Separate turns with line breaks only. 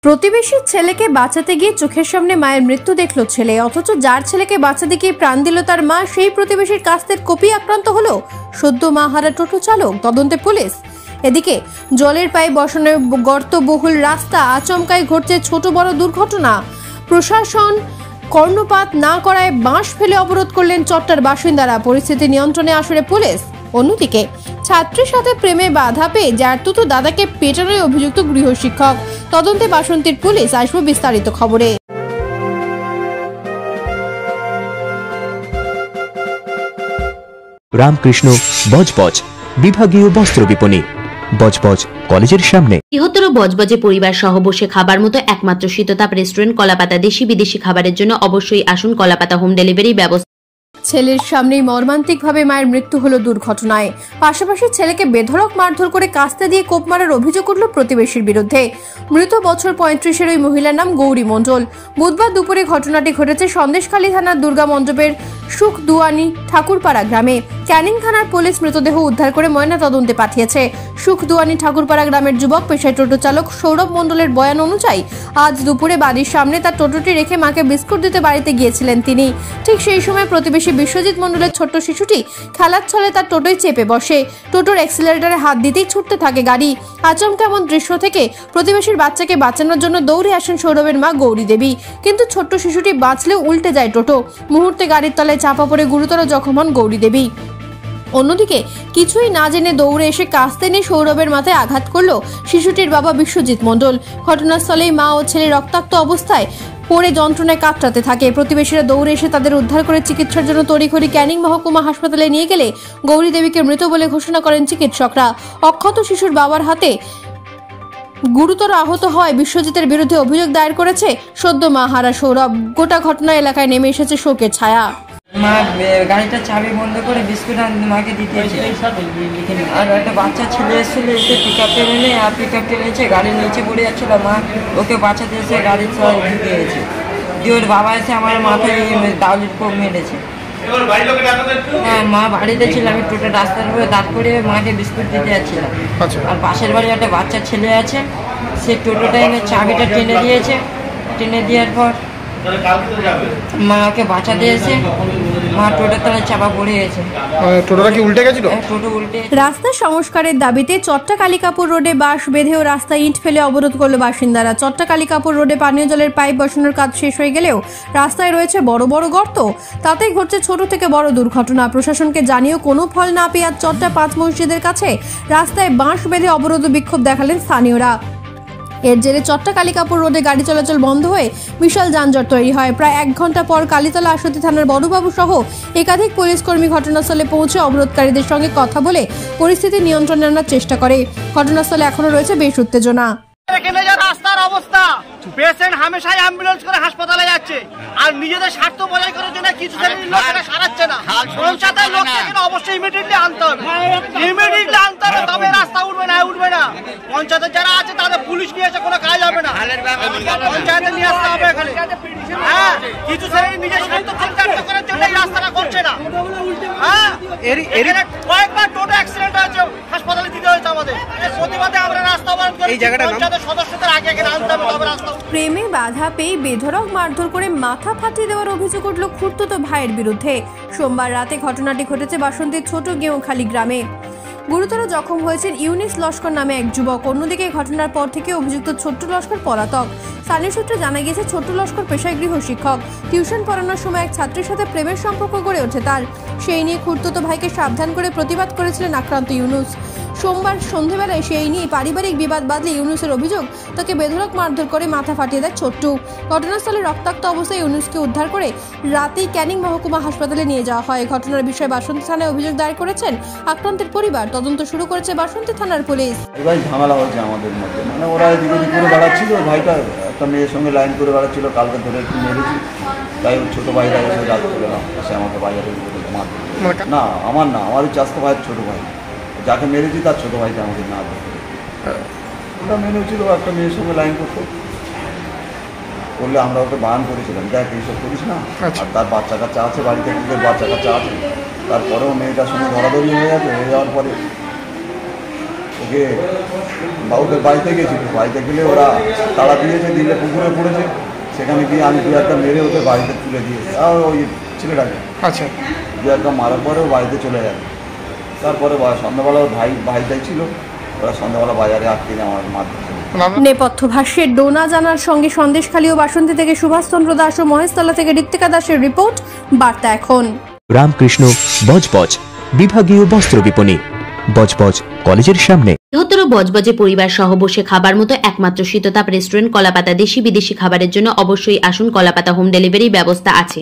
প্রতিবেশীর ছেলেকে বাঁচাতে গিয়ে চোখের সামনে মায়ের মৃত্যু দেখল ছেলে, অথচ যার ছেলেকে বাঁচাতে গিয়ে প্রাণ দিল তার মা, সেই প্রতিবেশীর কাস্তের কোপি আক্রান্ত হলো সদ্য মা হারা টোটো চালক। তদন্তে পুলিশ। এদিকে জলের পাইপ বসানো গর্তবহুল রাস্তা আচমকাই ঘটছে ছোট বড় দুর্ঘটনা। প্রশাসন কর্ণপাত না করায় বাঁশ ফেলে অবরোধ করলেন চট্টার বাসিন্দারা। পরিস্থিতি নিয়ন্ত্রণে আসলে পুলিশ। অন্যদিকে ছাত্রীর সাথে প্রেমে বাধা পেয়ে জারতুতো দাদাকে পেটানোয় অভিযুক্ত গৃহশিক্ষক। তদন্তে বাসন্তীর পুলিশ। আসবে বিস্তারিত খবরে।
রামকৃষ্ণ বজবজ বিভাগীয় বস্ত্র বিপণী, বজবজ কলেজের সামনে।
বৃহত্তর বজবজে পরিবার সহ বসে খাবার মতো একমাত্র শীততাপ রেস্টুরেন্ট কলাপাতা। দেশি বিদেশি খাবারের জন্য অবশ্যই আসুন কলাপাতা। হোম ডেলিভারি ব্যবস্থা।
ছেলের সামনেই মর্মান্তিকভাবে মায়ের মৃত্যু হলো দুর্ঘটনায়। পাশাপাশি ছেলেকে বেধড়ক মারধর করে কাস্তে দিয়ে কোপ মারার অভিযোগ উঠল প্রতিবেশীর বিরুদ্ধে। মৃত বছর 35-এর ওই মহিলার নাম গৌরী মণ্ডল। বুধবার দুপুরে ঘটনাটি ঘটেছে সন্দেশখালী থানার দুর্গা মণ্ডপের সুখদুয়ানি ঠাকুরপাড়া গ্রামে। ক্যানিং থানার পুলিশ মৃতদেহ উদ্ধার করে ময়না তদন্তে পাঠিয়েছে। সুখদুয়ানি ঠাকুরপাড়া গ্রামের যুবক পেশায় টোটো চালক সৌরভ মণ্ডলের বয়ান অনুযায়ী আজ দুপুরে বাড়ির সামনে তার টোটোটি রেখে মাকে বিস্কুট দিতে বাড়িতে গিয়েছিলেন তিনি। ঠিক সেই সময় প্রতিবেশী বিশ্বজিৎ মণ্ডলের ছোট্ট শিশুটি খেলার ছলে তার টোটোয় চেপে বসে। টোটোর অ্যাক্সিলারেটরে হাত দিতেই ছুটতে থাকে গাড়ি। আচমকা এমন দৃশ্য থেকে প্রতিবেশীর বাচ্চাকে বাঁচানোর জন্য দৌড়ে আসেন সৌরভের মা গৌরী দেবী, কিন্তু ছোট্ট শিশুটি বাঁচলেও উল্টে যায় টোটো। মুহূর্তে গাড়ির তলায় চাপা পড়ে গুরুতর জখম হন গৌরী দেবী। অন্যদিকে কিছুই না জেনে দৌড়ে এসে কাস্তে নিয়ে সৌরভের মাথায় আঘাত করল শিশুটির বাবা বিশ্বজিৎ মণ্ডল। ঘটনাস্থলেই মা ও ছেলে রক্তাক্ত অবস্থায় পড়ে যন্ত্রণায় কাতরাতে থাকে। প্রতিবেশীরা দৌড়ে এসে তাদের উদ্ধার করে চিকিৎসার জন্য তড়িঘড়ি ক্যানিং মহকুমা হাসপাতালে নিয়ে গেলে গৌরী দেবীকে মৃত বলে ঘোষণা করেন চিকিৎসকরা। অক্ষত শিশুর বাবার হাতে গুরুতর আহত হয় বিশ্বজিতের বিরুদ্ধে অভিযোগ দায়ের করেছে সদ্য মা হারা সৌরভ। গোটা ঘটনা এলাকায় নেমে এসেছে শোকের ছায়া।
মা গাড়িটা চাবি বন্ধ করে বিস্কুট মাকে দিতেছে, আর একটা বাচ্চা ছেলে এসেছিল, এসে পিক আপ টেনে আর পিক আপ টেনেছে, গাড়ি নিচে পড়ে যাচ্ছিল। মা ওকে বাঁচাতে এসে গাড়ির সবাই ঢুকে গেছে, দিয়ে ওর বাবা এসে আমার মাথায় দাউলির কোপ মেরেছে। হ্যাঁ, মা বাড়িতে ছিল, আমি টোটো রাস্তার উপরে দাঁড় করে মাকে বিস্কুট দিতে যাচ্ছিলাম। আর পাশের বাড়ি একটা বাচ্চা ছেলে আছে, সে টোটোটা এনে চাবিটা টেনে দিয়েছে। টেনে দেওয়ার পর মাকে বাঁচাতে এসে মা টোটোর তলায় চাপা পড়ে গেছে।
টোটোটা কি উল্টে গেছিল?
টোটো উল্টে।
রাস্তা সংস্কারের দাবিতে চট্টা কালিকাপুর রোডে বাঁশ বেঁধেও রাস্তায় ইট ফেলে অবরোধ করলো বাসিন্দারা। চট্টা কালিকাপুর রোডে পানীয় জলের পাইপ বসানোর কাজ শেষ হয়ে গেলেও রাস্তায় রয়েছে বড় বড় গর্ত। তাতেই ঘটছে ছোট থেকে বড় দুর্ঘটনা। প্রশাসনকে জানিয়েও কোনো ফল না পেয়ে আজ চট্টা 5 মসজিদের কাছে রাস্তায় বাঁশ বেঁধে অবরোধ ও বিক্ষোভ দেখালেন স্থানীয়রা। এর জেরে চট্টা কালিকাপুর রোডে গাড়ি চলাচল বন্ধ হয়ে বিশাল যানজট তৈরি হয়। প্রায় 1 ঘন্টা পর কালীতলা আশুতি থানার বড়বাবু সহ একাধিক পুলিশ কর্মী ঘটনাস্থলে পৌঁছে অবরোধকারীদের সঙ্গে কথা বলে পরিস্থিতি নিয়ন্ত্রণে আনার চেষ্টা করে। ঘটনাস্থলে এখনো রয়েছে বেশ উত্তেজনা।
এখানে যা রাস্তার অবস্থা, পেশেন্ট হামেশাই অ্যাম্বুলেন্স করে হাসপাতালে যাচ্ছে, আর নিজেদের স্বার্থ বজায় করার জন্য কিছু লোকেরা সারাচ্ছে না। পঞ্চায়েতের লোককে অবশ্যই ইমিডিয়েটলি আনতে হবে, তবে রাস্তা উঠবে না। পঞ্চায়েতের যারা আছে তাদের পুলিশ নিয়ে এসে কোনো কাজ হবে না, পঞ্চায়েতে নিয়ে আসতে হবে এখানে। হ্যাঁ, কিছু নিজের স্বার্থ চরিতার্থ করার জন্য এই রাস্তাটা করছে না। হ্যাঁ, কয়েকবার টোটো অ্যাক্সিডেন্ট হয়েছে, হাসপাতালে দিতে হয়েছে আমাদের। এর প্রতিবাদে আমরা রাস্তা অবরোধ করি। সদস্যদের আগে আনতে হবে রাস্তা।
প্রেমে বাধা পেয়ে বেধড়ক মারধর করে মাথা ফাটিয়ে দেওয়ার অভিযোগ উঠল খুড়তুতো ভাইয়ের বিরুদ্ধে। সোমবার রাতে ঘটনাটি ঘটেছে বাসন্তীর ছোট গেঁওখালী গ্রামে। গুরুতর জখম হয়েছেন ইউনিস লস্কর নামে এক যুবক। অন্যদিকে ঘটনার পর থেকে অভিযুক্ত ছোট্ট লস্কর পলাতক। স্থানীয় সূত্রে জানা গিয়েছে ছোট্ট লস্কর পেশায় গৃহশিক্ষক। টিউশন পড়ানোর সময় এক ছাত্রীর সাথে প্রেমের সম্পর্ক গড়ে ওঠে তার। সেই নিয়ে খুড়তুতো ভাইকে সাবধান করে প্রতিবাদ করেছিলেন আক্রান্ত ইউনুস। সোমবার সন্ধ্যেবেলায় সেই নিয়ে পারিবারিক বিবাদ বাঁধলে ইউনুসের অভিযোগ তাকে বেধড়ক মারধর করে মাথা ফাটিয়ে দেয় ছোট্টু। ঘটনাস্থলে রক্তাক্ত অবস্থায় ইউনুসকে উদ্ধার করে রাতেই ক্যানিং মহকুমা হাসপাতালে নিয়ে যাওয়া হয়। ঘটনার বিষয়ে বাসন্তী থানায় অভিযোগ দায়ের করেছেন আক্রান্তের পরিবার। তদন্ত শুরু করেছে বাসন্তী থানার পুলিশ।
ঝামেলা হয়েছে আমাদের মধ্যে, মানে ওরা এদিকে করে বেড়াচ্ছিল, ভাইটা একটা মেয়ের সঙ্গে লাইন করে বেড়াচ্ছিল, কালকে ধরে একটু মেরেছি, তাই ছোটো ভাইটা এসে রাত করে না সে আমাকে বাজারে মার না, আমার না, আমারই চাষতো ভাইয়ের ছোটো ভাই, যাকে মেরেছি তার ছোটো ভাইকে আমাকে না ধরে ওটা মেরেছিল। একটা মেয়ের সঙ্গে লাইন করতে করলে আমরা ওকে বারণ করেছিলাম, দেখ এইসব করিস না। আর তার বাচ্চা কাচ্চা আছে বাড়িতে, নিজের বাচ্চা কাচ্চা আছে, তারপরেও মেয়েটার সঙ্গে ধরাধরি হয়ে যাবে। হয়ে যাওয়ার পরে ও ওকে বাবুদের বাড়িতে গেছিল, বাড়িতে গেলে ওরা তাড়া দিয়েছে, দিলে পুকুরে পড়েছে, সেখানে গিয়ে আমি দু একটা মেরে ওদের বাড়িতে তুলে দিয়েছি। আর ওই ছেলেটাকে
আচ্ছা,
দু একটা মারার পরে ও বাড়িতে চলে যাবে। তারপরে সন্ধ্যাবেলা ওর ভাইটাই ছিল, ওরা সন্ধ্যাবেলা বাজারে আটকে আমার মারধর।
নেপথ্য ভাষ্যের ডোনা জানার সঙ্গে সন্দেশখালী ও বাসন্তী থেকে সুভাষচন্দ্র দাস ও মহেশতলা থেকে ঋত্বিকা দাসের রিপোর্ট, বার্তা এখন।
রামকৃষ্ণ বজবজ বিভাগীয় বস্ত্র বিপণী, বজবজ কলেজের সামনে।
বৃহত্তর বজবজে পরিবার সহ বসে খাবার মতো একমাত্র শীততাপ রেস্টুরেন্ট কলাপাতা। দেশি বিদেশি খাবারের জন্য অবশ্যই আসুন, কলাপাতা হোম ডেলিভারি ব্যবস্থা আছে।